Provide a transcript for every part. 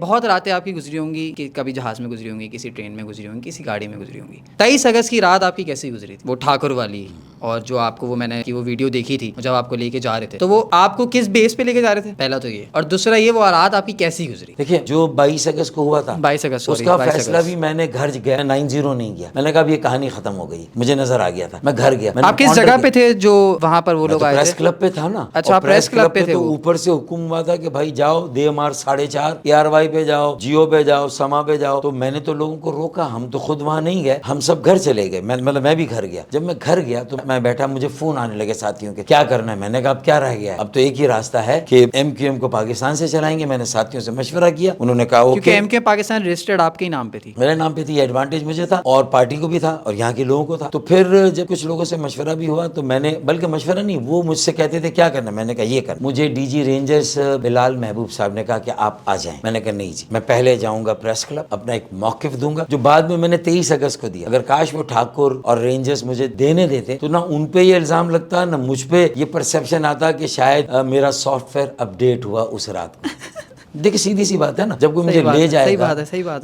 بہت راتیں آپ کی گزری ہوں گی کہ کبھی جہاز میں گزری ہوں گی, کسی ٹرین میں گزری ہوں گی, کسی گاڑی میں گزری ہوں گی. 23 اگست کی رات آپ کی کیسی گزری تھی, وہ ٹھاکر والی, اور جو آپ کو وہ میں نے وہ ویڈیو دیکھی تھی جب آپ کو لے کے جا رہے تھے, تو وہ آپ کو کس بیس پہ لے کے جا رہے تھے, پہلا تو یہ, اور دوسرا یہ وہ رات آپ کی کیسی گزری؟ دیکھیے جو 22 اگست کو ہوا تھا, 22 اگست اس کا فیصلہ بھی میں نے گھر گیا, 90 نہیں گیا. میں نے کہا اب یہ کہانی ختم ہو گئی, مجھے نظر آ گیا تھا, میں گھر گیا. آپ کس جگہ پہ تھے جو وہاں پر وہ لوگ آئے تھے؟ پریس کلب پہ تھا نا. اچھا پریس کلب پہ تھے. تو اوپر سے حکم ہوا تھا کہ بھائی جاؤ دے مار 4:30 ARY پہ جاؤ, جیو پہ جاؤ, سما پہ جاؤ. تو میں نے تو لوگوں کو روکا, ہم تو خود وہاں نہیں گئے, ہم سب گھر چلے گئے. مطلب میں بھی گھر گیا. جب میں گھر گیا تو میں بیٹھا, مجھے فون آنے لگے ساتھیوں کے, کیا کرنا ہے. میں نے کہا اب کیا رہ گیا ہے, اب تو ایک ہی راستہ ہے کہ MQM کو پاکستان سے چلائیں گے. میں نے ساتھیوں سے مشورہ کیا, انہوں نے کہا اوکے, کیونکہ MQM پاکستان رجسٹرڈ آپ کے نام پہ تھی, میرے نام پہ تھی. یہ ایڈوانٹیج مجھے تھا اور پارٹی کو بھی تھا اور یہاں کے لوگوں کو تھا. تو پھر جب کچھ لوگوں سے مشورہ بھی ہوا تو میں نے, بلکہ مشورہ نہیں, وہ مجھ سے کہتے تھے کیا کرنا. میں نے کہا یہ کرنا. مجھے DG رینجرز بلال محبوب صاحب نے کہا کہ آپ آ جائیں. میں نے کہا نہیں جی, میں پہلے جاؤں گا پریس کلب, اپنا ایک موقف دوں گا جو بعد میں نے 23 اگست کو دیا. اگر کاش وہ ٹھاکر اور رینجرز مجھے دینے دیتے تو نہ ان پہ یہ الزام لگتا, نہ مجھ پہ یہ پرسیپشن آتا کہ شاید میرا سافٹ ویئر اپڈیٹ ہوا اس رات کو. دیکھیں سیدھی سی بات ہے نا, جب کوئی مجھے لے جائے گا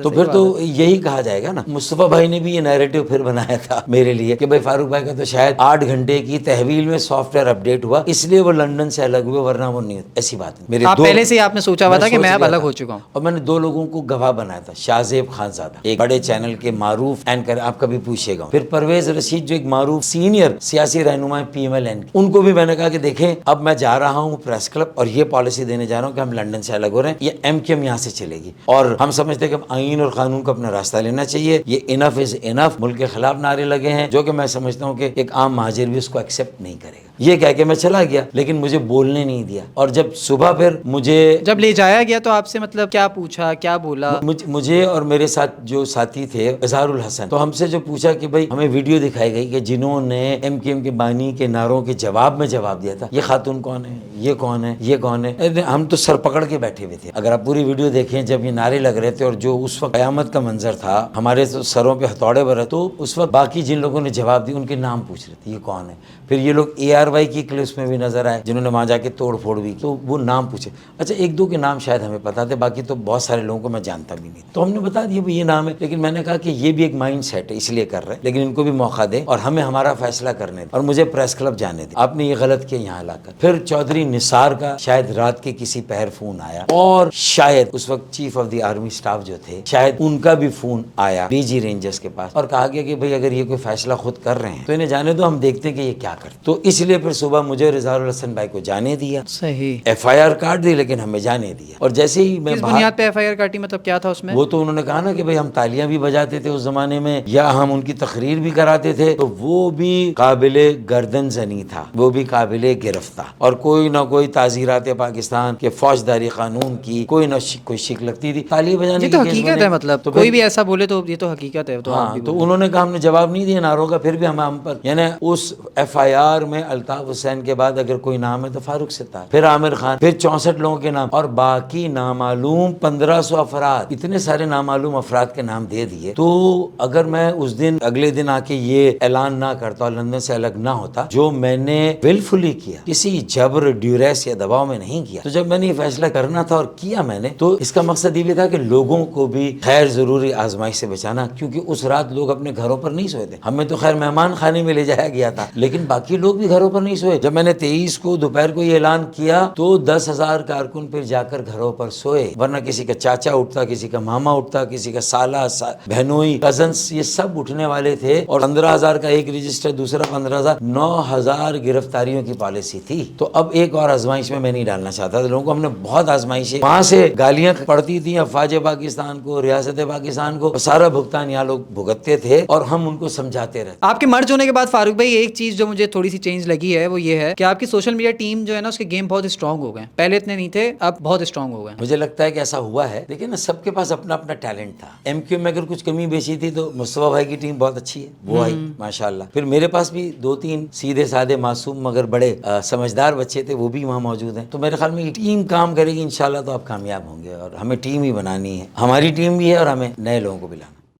تو پھر تو یہی کہا جائے گا نا. مصطفیٰ بھائی نے بھی یہ نیریٹو پھر بنایا تھا میرے لیے کہ بھائی فاروق بھائی کا تو شاید 8 گھنٹے کی تحویل میں سافٹ ویئر اپڈیٹ ہوا, اس لیے وہ لندن سے الگ ہوئے, ورنہ وہ نہیں. ایسی بات ہے. میرے آپ پہلے سے ہی آپ نے سوچا ہوا تھا کہ میں اب الگ ہو چکا ہوں. اور میں نے 2 لوگوں کو گواہ بنایا تھا, شاہزیب خان زادہ ایک بڑے چینل کے معروف اینکر, آپ کبھی پوچھے گا, پھر پرویز رشید جو ایک معروف سینئر سیاسی رہنما PMLN, ان کو بھی میں نے کہا کہ دیکھیں اب میں جا رہا ہوں پریس کلب اور یہ پالیسی دینے جا رہا ہوں کہ ہم لندن سے الگ ہو رہے ہیں, یہ MQM یہاں سے چلے گی اور ہم سمجھتے ہیں کہ آئین اور قانون کو اپنا راستہ لینا چاہیے. یہ انف از انف, ملک کے خلاف نعرے لگے ہیں جو کہ میں سمجھتا ہوں کہ ایک عام مہاجر بھی اس کو ایکسیپٹ نہیں کرے گا. یہ کہہ کے میں چلا گیا, لیکن مجھے بولنے نہیں دیا. اور جب صبح پھر مجھے جب لے جایا گیا تو آپ سے مطلب کیا پوچھا, کیا بولا؟ مجھے اور میرے ساتھ جو ساتھی تھے اظہار الحسن, تو ہم سے جو پوچھا کہ بھائی ہمیں ویڈیو دکھائی گئی کہ جنہوں نے MQM کے بانی کے نعروں کے جواب میں جواب دیا تھا, یہ خاتون کون ہے, یہ کون ہے, یہ کون ہے. ہم تو سر پکڑ کے بیٹھے ہوئے تھے. اگر آپ پوری ویڈیو دیکھیں, جب یہ نعرے لگ رہے تھے اور جو اس وقت قیامت کا منظر تھا, ہمارے تو سروں پہ ہتھوڑے بھرے, تو اس وقت باقی جن لوگوں نے جواب دی ان کے نام پوچھ رہے تھے, یہ کون ہے. پھر یہ لوگ ARY کی کلپس میں بھی نظر آئے جنہوں نے وہاں جا کے توڑ پھوڑ بھی, تو وہ نام پوچھے. اچھا 1-2 کے نام شاید ہمیں پتا تھے, باقی تو بہت سارے لوگوں کو میں جانتا بھی نہیں. تو ہم نے بتا دیا یہ نام ہے, لیکن میں نے کہا کہ یہ بھی ایک مائنڈ سیٹ ہے, اس لیے کر رہے ہیں, لیکن ان کو بھی موقع دیں اور ہمیں ہمارا فیصلہ کرنے دیں اور مجھے پریس کلب جانے دیں. آپ نے یہ غلط کیا یہاں لا کر. پھر چودھری نثار کا شاید رات کے کسی پہر فون آیا, اور شاید اس وقت chief of the army staff جو تھے, شاید ان کا بھی فون آیا DG رینجرز کے پاس, اور کہا گیا کہ بھئی اگر یہ کوئی فیصلہ خود کر رہے ہیں تو انہیں جانے دو, ہم دیکھتے ہیں کہ یہ کیا کرتے. تو اس لیے پھر صبح مجھے رضوان الحسن بھائی کو جانے دیا, صحیح FIR کاٹ دی, لیکن ہمیں جانے دیا. اور جیسے ہی میں کس بنیاد پہ FIR کاٹی, مطلب کیا تھا اس میں؟ وہ تو انہوں نے کہا نا کہ بھئی ہم تالیاں بھی بجاتے تھے اس زمانے میں, یا ہم ان کی تقریر بھی کراتے تھے, تو وہ بھی قابل گردن زنی تھا, وہ بھی قابل گرفت تھا. اور کوئی نہ کوئی تعزیرات پاکستان کے فوجداری قانون کی کوئی نہ کوئی شک لگتی تھی. تالیاں بجانے یہ تو حقیقت ہے, مطلب تو کوئی بھی ایسا بولے تو یہ تو حقیقت ہے. تو ہاں, تو انہوں نے کہا ہم نے جواب نہیں دیا نعروں کا, پھر بھی ہم پر, یعنی اس FIR میں الطاف حسین کے بعد اگر کوئی نام ہے تو فاروق ستار, پھر عامر خان, پھر 64 لوگوں کے نام, اور باقی نامعلوم 1500 افراد. اتنے سارے نامعلوم افراد کے نام دے دیے. تو اگر میں اس دن اگلے دن آ کے یہ اعلان نہ کرتا اور لندن سے الگ نہ ہوتا, جو میں نے ویلفلی کیا, کسی جبر ڈیوریس یا دباؤ میں نہیں کیا, تو جب میں نے یہ فیصلہ کرنا تھا اور کیا میں نے, تو اس کا مقصد یہ بھی تھا کہ لوگوں کو بھی خیر ضروری آزمائش سے بچانا, کیونکہ اس رات لوگ اپنے گھروں پر نہیں سوئے تھے. ہمیں تو خیر مہمان خانے میں لے جایا گیا تھا, لیکن باقی لوگ بھی گھروں پر نہیں سوئے. جب میں نے 23 کو دوپہر کو یہ اعلان کیا تو 10,000 کارکن پھر جا کر گھروں پر سوئے, ورنہ کسی کا چاچا اٹھتا, کسی کا ماما اٹھتا, کسی کا سالہ بہنوئی کزنس, یہ سب اٹھنے والے تھے. اور 15,000 کا ایک رجسٹر, دوسرا 15,000, 9,000 گرفتاریوں کی پالیسی تھی. تو اب ایک اور آزمائش میں نہیں ڈالنا چاہتا تھا. لوگوں کو ہم نے بہت آزمائشیں, وہاں سے گالیاں پڑتی تھیں افواج پاکستان کو, ریاست پاکستان کو, سارا بھگتان یہاں لوگ بھگتتے تھے اور ہم ان کو سمجھاتے رہتے. آپ کے مرج ہونے کے بعد فاروق بھائی ایک چیز جو مجھے تھوڑی سی چینج لگی ہے وہ یہ ہے کہ آپ کی سوشل میڈیا ٹیم جو ہے نا, اس کے گیم بہت اسٹرانگ ہو گئے. پہلے اتنے نہیں تھے, اب بہت اسٹرانگ ہو گئے. مجھے لگتا ہے کہ ایسا ہوا ہے. دیکھیں نا, سب کے پاس اپنا اپنا ٹیلنٹ تھا. MQM میں اگر کچھ کمی بیشی تھی تو مصطفیٰ بھائی کی ٹیم بہت اچھی ہے, وہ آئی ماشاءاللہ. پھر میرے پاس بھی 2-3 سیدھے سادے معصوم مگر بڑے سمجھدار بچے تھے, وہ بھی وہاں موجود ہیں. تو میرے خیال میں یہ ٹیم کام کرے گی انشاءاللہ, تو آپ کامیاب ہوں گے. اور ہمیں ٹیم ہی بنانی ہے, ہماری ٹیم بھی ہے اور ہمیں نئے لوگوں کو بھی لانا.